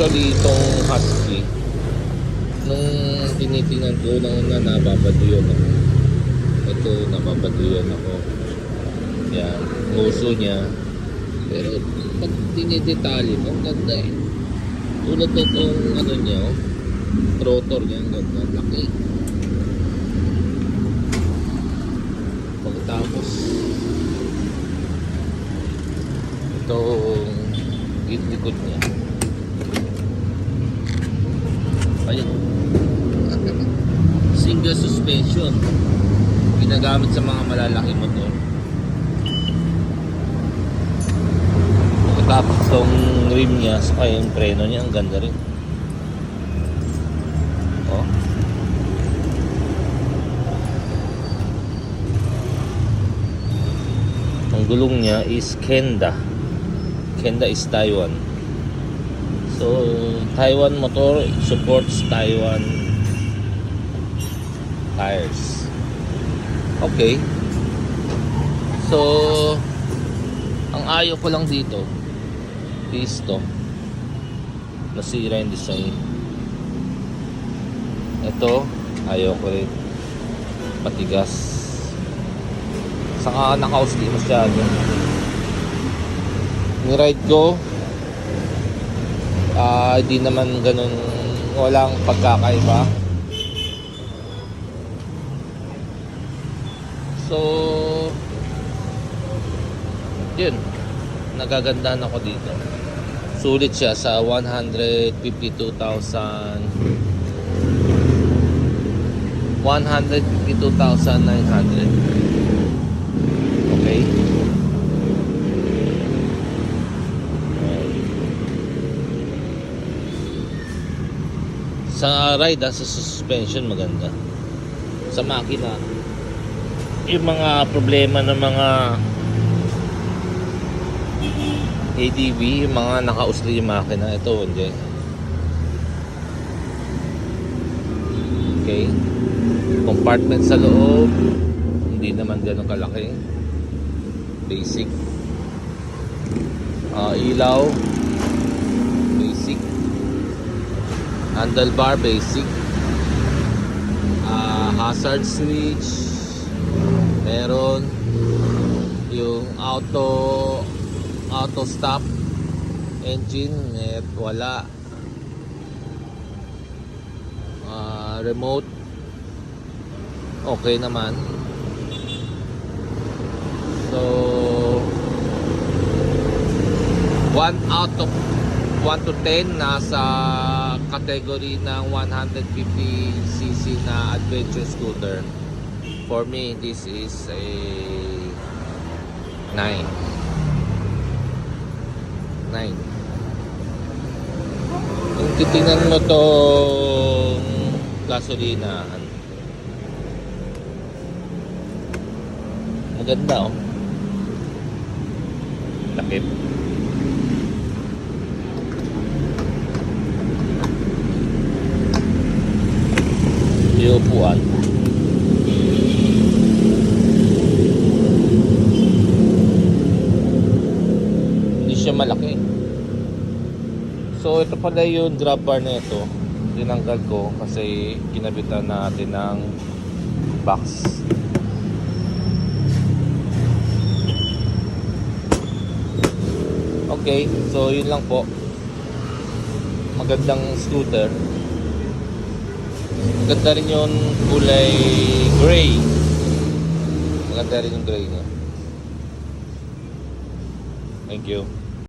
Actually, itong Husky, nung tinitingnan ko, nababaduyan ako. Ito, nababaduyan ako. Yan, nguso niya. Pero, pag tinidetalye mo, ang ganda eh. Tulad nitong, ano niya, oh, rotor niya, ang ganda, laki. Pagkatapos, itong likod niya. Ayun, single suspension, ginagamit sa mga malalaki motor. Pagkatapos itong rim niya, saka yung preno niya, ang ganda rin. Oh. Ang gulong niya is Kenda. Kenda is Taiwan. So, Taiwan motor supports Taiwan tires. Okay. So, ang ayaw ko lang dito is to. Nasira yung design. Ito, ayaw ko rin. Matigas. Saka nakausli masyado. Ni-ride ko, hindi naman ganun, walang pagkakaiba. So, yun, nagagandahan ako dito. Sulit siya sa 152,900. Okay. Sa ride, sa suspension maganda. Sa makina, yung mga problema ng mga ADV, yung mga nakausli yung makina, ito hindi. Okay. Compartment sa loob, hindi naman ganun kalaki. Basic. Ilaw, basic. Handlebar, basic. Hazard switch, meron. Yung auto stop engine, wala. Remote, okay naman. So, 1 to 10 nasa category ng 150cc na adventure scooter. For me, this is a 9. Kung titingnan mo tong gasolina, maganda oh. Takip. Yung upuan. Hindi siya malaki. So ito pala yung grab bar na ito. Tinanggal ko kasi kinabitan natin ng box. Okay, so yun lang po. Magandang scooter. Maganda rin yung kulay gray. Maganda rin yung gray niya. Thank you.